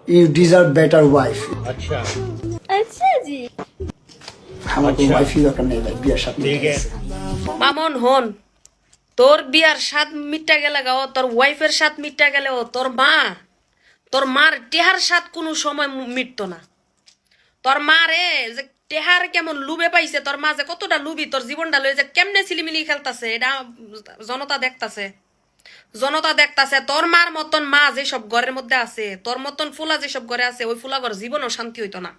You deserve better wife. अच्छा अच्छा जी আমার কোনো ওয়াইফই দরকার নেই ভাই, বিয়ের সাথে ठीक है মামুন হন, তোর বিয়ার স্বাদ মিটটা গেলে গাও, তোর ওয়াইফের স্বাদ মিটটা গেলেও তোর মার টেহার স্বাদ কোনো সময় মিটতো না। তোর মা রে যে টেহার কেমন লুবে পাইছে, তোর মা যে কতটা লুবি, তোর জীবনটা লয়ে যে কেমনে ছিলিমিলি খেলতাছে, এটা জনতা দেখতাছে। তোর মার মতন মা যেসব ঘরের মধ্যে আছে, তোর মতন ফুলা যেসব ঘরে আছে, ওই ফুলা ঘর জীবনও শান্তি হইতো না,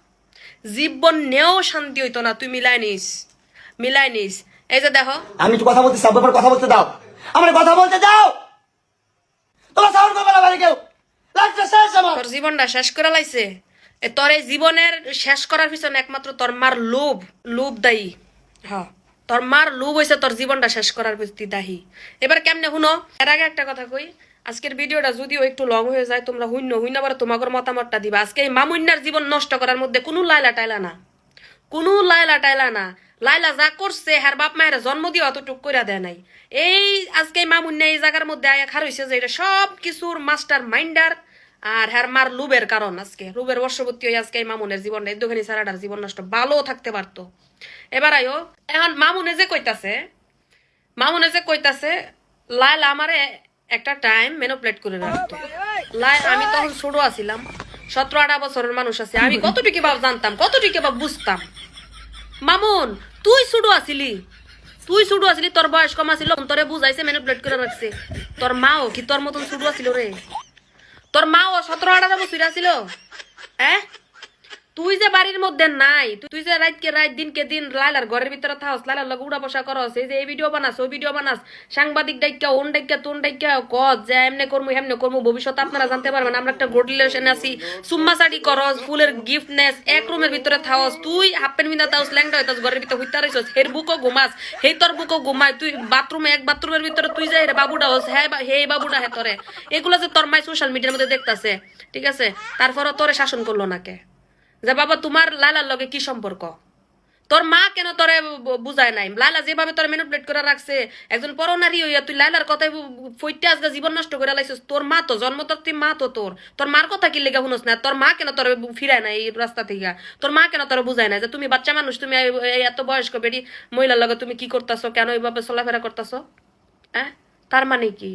জীবন নেও শান্তি হইতো না। তুই মিলাই নিস। এই যে দেখো, আমি তো কথা বলতে সব ব্যাপার কথা বলতে দাও, আমার কথা বলতে দাও। তোমার সাউন্ড করবে না ভাই কেউ, লাগছে শেষ আমার। তোর জীবনটা শেষ করে লাইছে। তোর এই জীবনের শেষ করার পিছনে একমাত্র তোর মার লোভ দায়ী। হ্যাঁ, তোর মার লোভ হয়েছে তোর জীবনটা শেষ করার প্রতি দায়ী। এবার কেমনে শুনো, এর আগে একটা কথা কই, আজকের ভিডিওটা যদিও একটু লং হয়ে যায়, তোমরা হুইন্য পরে তোমাদের মতামতটা দিবা। আজকে এই মামুন্যার জীবন নষ্ট করার মধ্যে কোনো লাইলা টাইলা না। লাইলা যা করছে, হ্যার বাপ মায়ের জন্ম দিয়ে অতটুক করে দেয় নাই। এই আজকে মামুন্যা এই জায়গার মধ্যে আয়া খার হয়েছে যে এটা সব কিছুর মাস্টার মাইন্ডার আর হ্যার মার লুবের কারণ। আজকে লুবের বর্ষবর্তী হয়ে আজকে এই মামুনের জীবনটা একটুখানি সারাটার জীবন নষ্ট, ভালো থাকতে পারতো। এবার আয়ো, এখন মামুনে যে কইতাছে লাইলা আমারে একটা টাইম মেনোপ্লেট করে রাখতো। আমি তখন ছোট আছিলাম, 17-18 বছরের মানুষ আছে, আমি কতটুকু ভাব জানতাম, কতটুকু ভাব বুঝতাম। মামুন তুই ছোট আসিলি, তোর বয়স কম আছিল, তোরে বুঝাইছে মেনুপ্লেট করে রাখছে। তোর মাও কি তোর মতন ছোট আছিল রে? তোর মাও 17-18 বছর আছিল। হ্যাঁ, তুই যে বাড়ির মধ্যে নাই, তুই যে রাত দিনকে দিন লাইলার ঘরের ভিতরে থাকস, লাইলার লগে উড়া বসা করস, এই যে এই ভিডিও বানাস ওই ভিডিও বানাস, সাংবাদিক ডাইকা ওন ডাইকা তোন ডাইকা কস যে এমনে করমু ভবিষ্যৎ আপনারা জানতে পারবেন, আমরা একটা গুড রিলেশন আছি, সুম্মা সাডি করস, ফুলের গিফট নেস, এক রুমের ভিতরে থাকস, তুই হাফ প্যান্ট বিন্দা তাওস, ল্যাংটা হইতাস, ঘরের ভিতরে হইতা রইছস, হের বুকও ঘুমাস, হেই তোর বুকও ঘুমায়, তুই এক বাথরুমের ভিতরে তুই যাই রে বাবুটা হস, হ্যাঁ হে বাবুটা হে তোরে, এগুলো যে তোর মাই সোশ্যাল মিডিয়ার মধ্যে দেখতাছে, ঠিক আছে, তারপরও তোরে শাসন করলো না কে? যে বাবা তোমার লালার লগে কি সম্পর্ক? তোর মা কেন তোরে বুঝায় নাই? লালা যেভাবে তোর মেনুপ্লেট করে রাখছে, একজন পরনারী হইয়া তুই লালার কথায় ফইটে আজকে জীবন নষ্ট করে লাইছিস। তোর মা তো জন্মতত্ত্বী মা তো তোর মার কথা কি লেগে শুনস না? তোর মা কেন তোর ফিরায় নাই এই রাস্তা থেকে? তোর মা কেন তোর বুঝায় নাই যে তুমি বাচ্চা মানুষ, তুমি এত বয়স্ক বেডি মহিলার লগে তুমি কি করতেছো, কেন এইভাবে চলাফেরা করতেছো? হ্যাঁ, তার মানে কি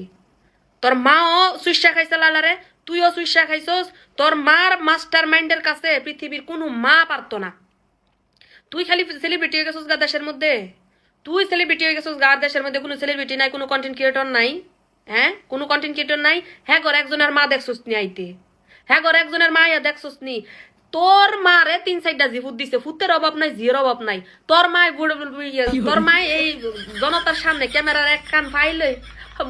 তোর মাও সুইসা খাইছে লালারে, তুইও সুইসা খাইছস। তোর মার মাস্টার মাইন্ডের কাছে পৃথিবীর কোনো মা পারতো না। তুই খালি সেলিব্রিটি হয়ে গেছিস গা দেশের মধ্যে, দেশের মধ্যে কোনো সেলিব্রিটি নাই, কোনো কন্টেন্ট ক্রিয়েটর নাই। হ্যাঁ, কোনো কন্টেন্ট ক্রিয়েটর নাই। হ্যাঁ, ঘর একজনের মা দেখছস নি আইতে? হ্যাঁ, ঘর একজনের মা ইয়া দেখছস নি? তোর মারে 3-4টা জিফুত দিছে, ফুতের অভাব নাই, জির অভাব নাই। তোর মায় এই জনতার সামনে ক্যামেরার এক কান ফাইলে,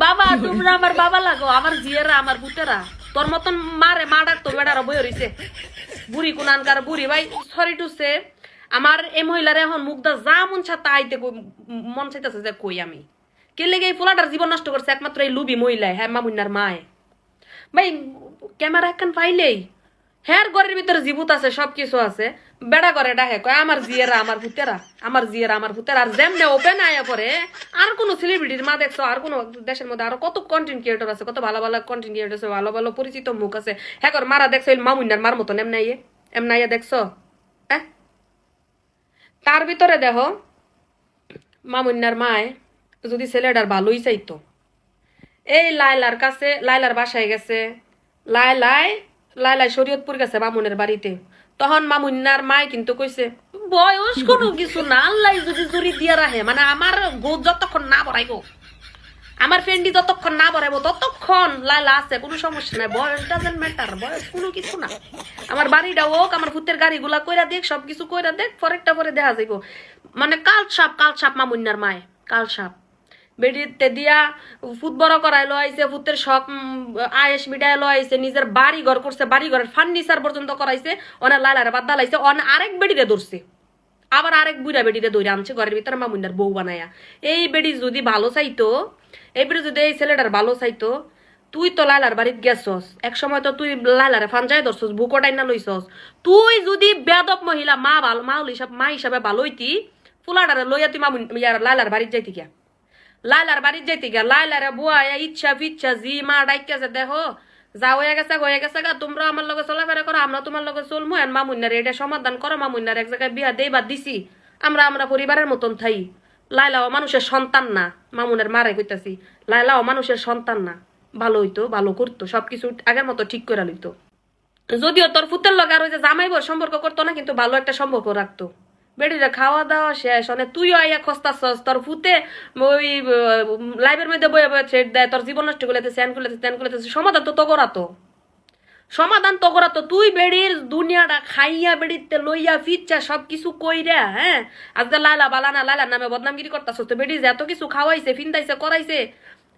বাবা তোমরা আমার বাবা লাগো, আমার জিয়েরা, আমার পুতেরা। তোর মতন মারে মা ডাকতো বেড়ারা বই রইছে, বুড়ি কোনানকার বুড়ি। ভাই সরি টু সে, আমার এই মহিলার এখন মুখদা যা মন ছাতা আইতে মন চাইতেছে যে কই আমি কে লেগে এই পোলাটার জীবন নষ্ট করছে একমাত্র এই লুবি মহিলায়, হ্যাঁ মামুন্যার মায়। ভাই ক্যামেরা একখান পাইলেই হ্যাঁ ঘরের ভিতরে জীবুত আছে, সবকিছু আছে, বেড়া করে ডাহে কয় আমার জিয়েরা, আমার ভূতেরা, আর যেমনে ওপেন আয়া পরে আর কোন সেলিব্রিটির মা দেখছো? আর কোন দেশের মধ্যে আরো কত কন্টেন্ট ক্রিয়েটর আছে, কত ভালো ভালো কন্টেন্ট ক্রিয়েটর আছে, ভালো ভালো পরিচিত মুখ আছে, হ্যাঁ মারা দেখছো মামুন্যার মার মতন এমনাইয়া দেখছো? হ্যাঁ, তার ভিতরে দেখো মামুন্যার মায় যদি ছেলেটার ভালোই চাইতো, এই লাইলার কাছে, লাইলার বাসায় গেছে, লাইলাই শরীয়তপুর গেছে মামুনের বাড়িতে, তখন মামুন্যার মায় কিন্তু কইছে বয়স কোনো কিছু না, আল্লাহ যদি জুড়ি দিয়া রাখে, মানে আমার গোদ যতক্ষণ না বড়াইবো, আমার ফ্রেন্ডি যতক্ষণ না বড়াইবো ততক্ষণ লাইলা আছে, কোনো সমস্যা নাই, বয়স ডাজেন্ট ম্যাটার, বয়স কোনো কিছু না। আমার বাড়িটা হোক, আমার ভূতের গাড়িগুলা কইরা দেখ, সবকিছু কইরা দেখ, পরেরটা পরে দেখা যাইব। মানে কাল সাপ মামুন্যার মায়, কাল সাপ বেডিতে দিয়া ফুট বড় করাই আইছে, ফুটের শখ আয়েস মিটাই আইছে, নিজের বাড়ি ঘর করছে, বাড়ি ঘরের ফার্নিচার পর্যন্ত করাইছে, অনেক লাইলারে বাদ দালাইছে, আরেক বেডিরে ধরছে, আবার আরেক বুড়া বেডিরে ধরে আনছে ঘরের ভিতরে মামুন্যার বউ বানায়া। এই বেডি যদি ভালো চাইতো, এই বেডি যদি এই ছেলেটার ভালো চাইতো, তুই তো লাইলার বাড়িত গেছস, এক সময় তো তুই লাইলারে ফানজাই ধরছস, বুকো টাইনা লইছস। তুই যদি বেদব মহিলা মা হিসাবে ভালো হইতি, ফুলাডারে লইয়া তুই লাইলার বাড়িত যাইতি গিয়া, লাইলারে বুয়া ইচ্ছা ফিচ্ছা জি মা ডাইকা যে দেখো যা হয়ে গেছে গা, তোমরা আমার লগে চলাফেরা করো, আমরা তোমার লগে চলমু, আর মামুন্যারে এটা সমাধান করো, মামুন্যার এক জায়গায় বিয়া দেই বা দিছি, আমরা পরিবারের মতন থাই। লাইলাও মানুষের সন্তান না, মামুনের মারে কইতাছি, লাইলাও মানুষের সন্তান না, ভালো হইতো, ভালো করতো, সবকিছু আগের মতো ঠিক করে লইতো। যদিও তোর ফুতের লগে আর ওই যে জামাইবর সম্পর্ক করতো না, কিন্তু ভালো একটা সম্পর্ক রাখতো। বেডিরে খাওয়া দাওয়া শেষ, মানে তুইও আইয়া খস্তাছস, তোর ফুতে ওই লাইভের মধ্যে বয়ে বয়ে থ্রেড দেয়, তোর জীবন নষ্ট করলেছে, স্যান করলেছে, ত্যান করলেছে, সমাধান তো করাতো, সমাধান তো করাতো। তুই বেড়ির দুনিয়াটা খাইয়া বেড়িতে লইয়া ফিচ্ছা সবকিছু কইরা, হ্যাঁ, আজকে লালা বালানা লালার নামে বদনামগিরি করতাছ, তো বেড়ি যে এত কিছু খাওয়াইছে, ফিন্দাইছে, করাইছে।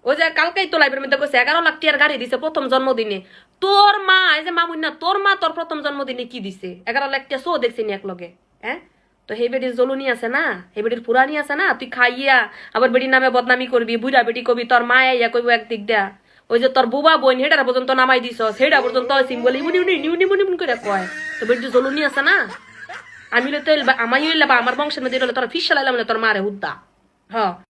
ওই যে কালকেই তো লাইভের মধ্যে কইছে 11 লাখ টিয়ার গাড়ি দিছে প্রথম জন্মদিনে। তোর মা, এই যে মামুন্না, তোর মা তোর প্রথম জন্মদিনে কি দিছে? 11 লাখ টিয়া শো দেখছি নি এক লগে, হ্যাঁ? তো হে বেডির জলুনি আছে না, হে বেডির পুরানি আছে না, তুই খাইয়া আবার বেডির নামে বদনামি করবি, বুড়া বেটি কবি, তোর মা ইয়া কইব একদিক দেয়া, ওই যে তোর বুবা বোন হেডার পর্যন্ত নামাই দিছ, সেটা পর্যন্ত সিম্বল ইমুনি উনি করে কয়। তো বেডির জলুনি আছে না, আমি লইতে আমার বংশের মধ্যে তোর ফিস চালাইলাম তোর মারে হুদ্দা। হ